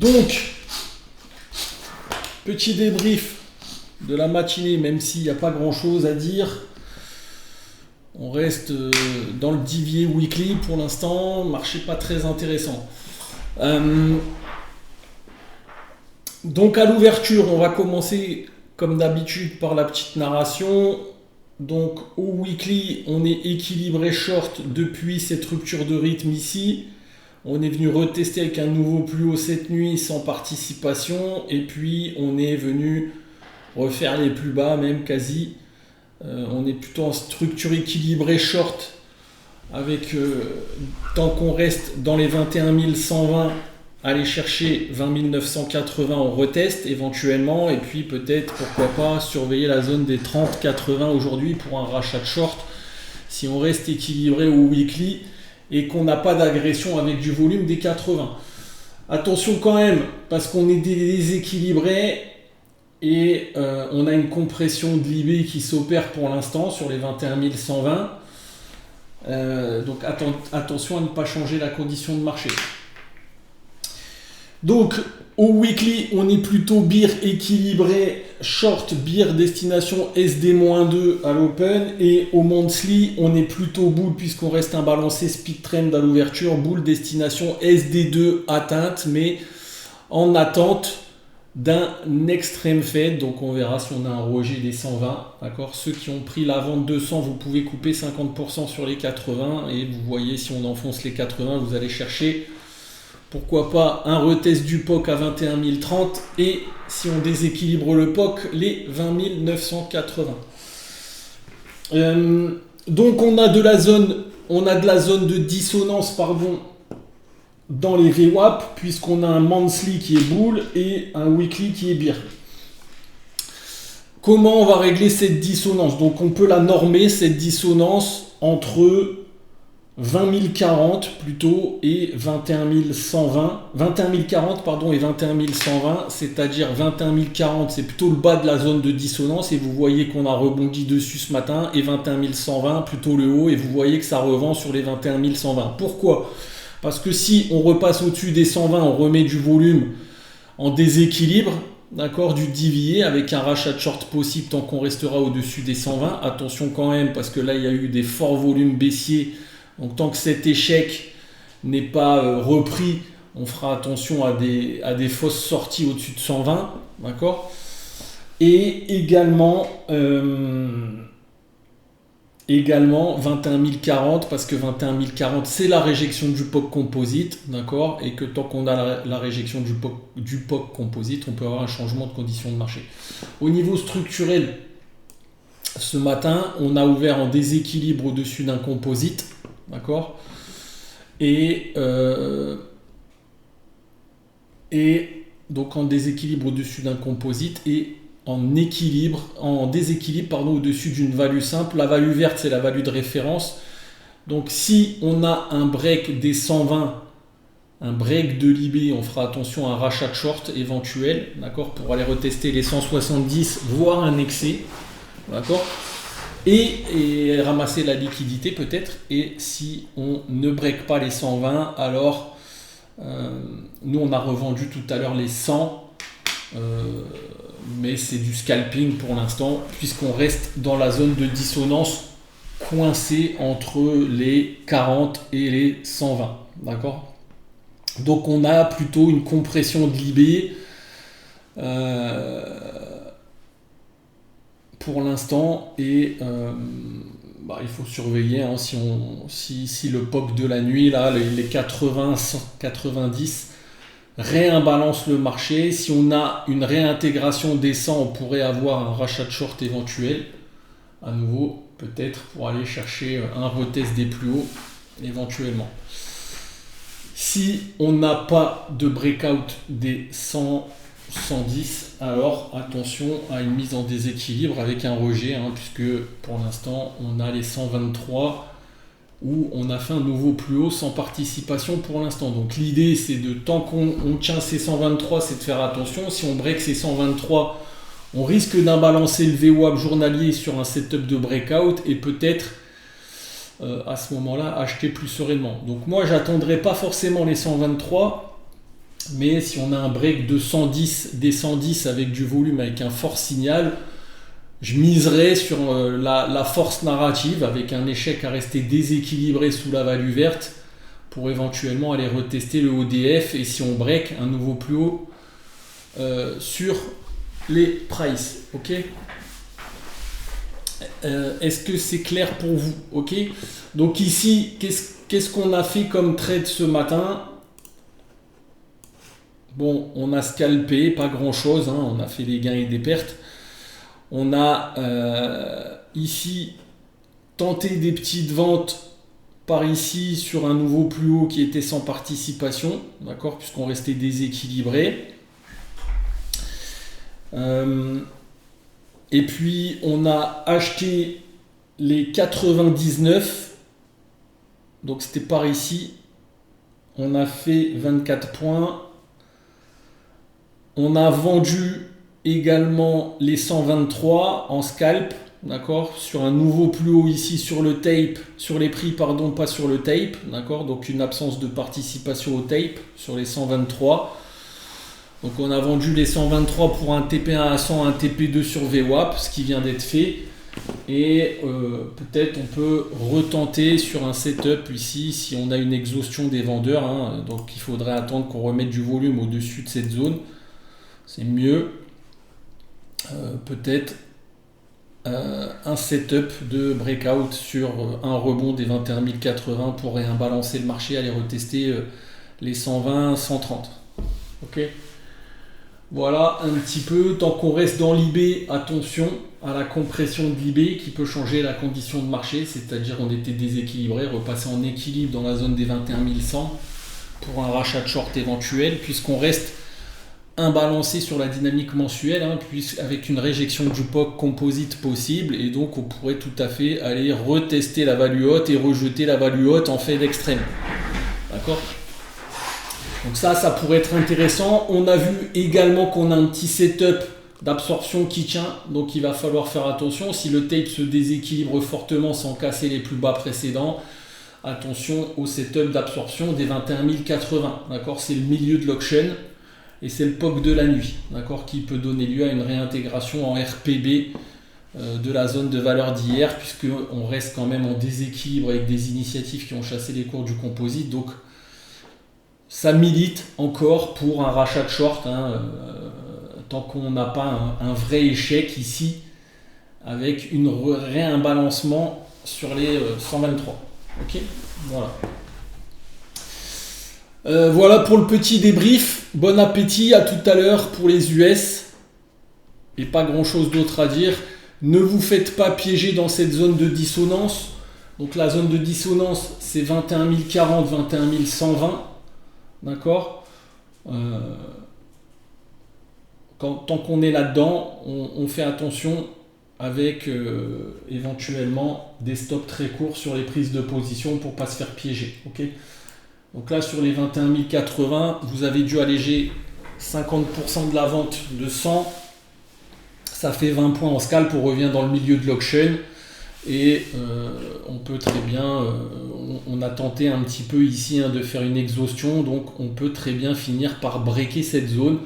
Donc, petit débrief de la matinée, même s'il n'y a pas grand chose à dire. On reste dans le DVA weekly pour l'instant, marché pas très intéressant. Donc à l'ouverture, on va commencer comme d'habitude par la petite narration. Donc au weekly, on est équilibré short depuis cette rupture de rythme ici. On est venu retester avec un nouveau plus haut cette nuit sans participation. Et puis on est venu refaire les plus bas, même quasi. On est plutôt en structure équilibrée short avec tant qu'on reste dans les 21 120, aller chercher 20 980, on reteste éventuellement, et puis peut-être pourquoi pas surveiller la zone des 30-80 aujourd'hui pour un rachat de short si on reste équilibré au weekly et qu'on n'a pas d'agression avec du volume des 80. Attention quand même, parce qu'on est déséquilibré et on a une compression de l'IB qui s'opère pour l'instant sur les 21 120. Donc attention à ne pas changer la condition de marché. Donc au weekly, on est plutôt beer équilibré, short beer destination SD-2 à l'open, et au monthly, on est plutôt bull puisqu'on reste un balancé speed trend à l'ouverture, bull destination SD2 atteinte, mais en attente d'un extrême fade. Donc on verra si on a un rejet des 120, d'accord. Ceux qui ont pris la vente 200, vous pouvez couper 50% sur les 80, et vous voyez si on enfonce les 80, vous allez chercher pourquoi pas un retest du POC à 21 030, et si on déséquilibre le POC, les 20 980. Donc on a de la zone de dissonance dans les VWAP, puisqu'on a un monthly qui est bull et un weekly qui est bear. Comment on va régler cette dissonance? Donc on peut la normer, cette dissonance, entre 20 040 plutôt et 21 120, 21 040 pardon et 21 120, c'est-à-dire 21 040 c'est plutôt le bas de la zone de dissonance et vous voyez qu'on a rebondi dessus ce matin, et 21 120 plutôt le haut et vous voyez que ça revend sur les 21 120. Pourquoi? Parce que si on repasse au-dessus des 120, on remet du volume en déséquilibre, d'accord, du DVA avec un rachat de short possible tant qu'on restera au-dessus des 120. Attention quand même, parce que là il y a eu des forts volumes baissiers. Donc tant que cet échec n'est pas repris, on fera attention à des fausses sorties au-dessus de 120, d'accord. Et également 21 040, parce que 21 040 c'est la réjection du POC composite, d'accord, et que tant qu'on a la réjection du POC composite, on peut avoir un changement de condition de marché. Au niveau structurel, ce matin, on a ouvert en déséquilibre au-dessus d'un composite. D'accord, et donc en déséquilibre au-dessus d'un composite et en déséquilibre au-dessus d'une value simple. La value verte, c'est la value de référence. Donc si on a un break des 120, un break de l'IB, on fera attention à un rachat de short éventuel, d'accord, pour aller retester les 170, voire un excès, d'accord. Et ramasser la liquidité peut-être, et si on ne break pas les 120, alors nous on a revendu tout à l'heure les 100, mais c'est du scalping pour l'instant puisqu'on reste dans la zone de dissonance coincée entre les 40 et les 120, d'accord. Donc on a plutôt une compression de l'IB pour l'instant, et il faut surveiller si le POC de la nuit, là, les 80-90 réimbalance le marché. Si on a une réintégration des 100, on pourrait avoir un rachat de short éventuel à nouveau, peut-être pour aller chercher un retest des plus hauts éventuellement. Si on n'a pas de breakout des 110, alors attention à une mise en déséquilibre avec un rejet, puisque pour l'instant on a les 123 où on a fait un nouveau plus haut sans participation pour l'instant. Donc l'idée c'est tant qu'on tient ces 123, c'est de faire attention. Si on break ces 123, on risque d'imbalancer le VWAP journalier sur un setup de breakout et peut-être à ce moment-là acheter plus sereinement. Donc moi j'attendrai pas forcément les 123, Mais si on a un break de 110, des 110 avec du volume, avec un fort signal, je miserais sur la force narrative avec un échec à rester déséquilibré sous la value verte pour éventuellement aller retester le ODF et si on break un nouveau plus haut sur les prices. Ok. Est-ce que c'est clair pour vous? Ok. Donc ici, qu'est-ce qu'on a fait comme trade ce matin? Bon, on a scalpé, pas grand chose, hein, on a fait des gains et des pertes. On a ici tenté des petites ventes par ici sur un nouveau plus haut qui était sans participation, d'accord, puisqu'on restait déséquilibré. Et puis on a acheté les 99, donc c'était par ici, on a fait 24 points. On a vendu également les 123 en scalp, d'accord, sur un nouveau plus haut ici sur le tape, sur les prix, pardon, pas sur le tape, d'accord, donc une absence de participation au tape sur les 123. Donc on a vendu les 123 pour un TP1 à 100, un TP2 sur VWAP, ce qui vient d'être fait. Et peut-être on peut retenter sur un setup ici si on a une exhaustion des vendeurs, hein, donc il faudrait attendre qu'on remette du volume au-dessus de cette zone. C'est mieux. Peut-être un setup de breakout sur un rebond des 21 080 pour réimbalancer le marché, aller retester les 120, 130. Ok. Voilà un petit peu. Tant qu'on reste dans l'IB, attention à la compression de l'IB qui peut changer la condition de marché, c'est-à-dire on était déséquilibré, repasser en équilibre dans la zone des 21 100 pour un rachat de short éventuel, puisqu'on reste imbalancé sur la dynamique mensuelle, hein, avec une réjection du POC composite possible, et donc on pourrait tout à fait aller retester la value haute et rejeter la value haute en fait d'extrême. D'accord? Donc ça pourrait être intéressant. On a vu également qu'on a un petit setup d'absorption qui tient, donc il va falloir faire attention. Si le tape se déséquilibre fortement sans casser les plus bas précédents, attention au setup d'absorption des 21 080. D'accord, c'est le milieu de l'auction et c'est le POC de la nuit, d'accord, qui peut donner lieu à une réintégration en RPB de la zone de valeur d'hier, puisqu'on reste quand même en déséquilibre avec des initiatives qui ont chassé les cours du composite. Donc ça milite encore pour un rachat de short, hein, tant qu'on n'a pas un vrai échec ici avec un réimbalancement sur les 123. Ok, voilà. Voilà pour le petit débrief. Bon appétit, à tout à l'heure pour les US. Et pas grand chose d'autre à dire. Ne vous faites pas piéger dans cette zone de dissonance. Donc la zone de dissonance, c'est 21 040, 21 120. D'accord, tant qu'on est là-dedans, on fait attention avec éventuellement des stops très courts sur les prises de position pour ne pas se faire piéger. Okay, donc là, sur les 21 080, vous avez dû alléger 50% de la vente de 100. Ça fait 20 points en scalp, on revient dans le milieu de l'auction. Et on peut très bien, on a tenté un petit peu ici de faire une exhaustion, donc on peut très bien finir par breaker cette zone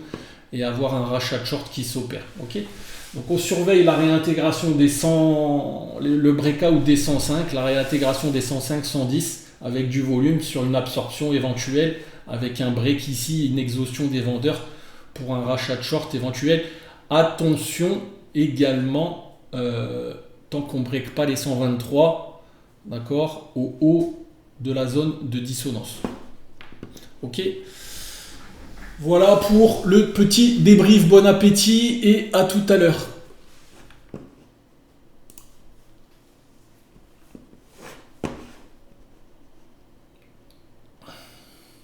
et avoir un rachat de short qui s'opère. Okay, donc on surveille la réintégration des 100, le breakout des 105, la réintégration des 105, 110 avec du volume sur une absorption éventuelle, avec un break ici, une exhaustion des vendeurs pour un rachat de short éventuel. Attention également, tant qu'on ne break pas les 123, d'accord, au haut de la zone de dissonance. Ok, voilà pour le petit débrief. Bon appétit et à tout à l'heure.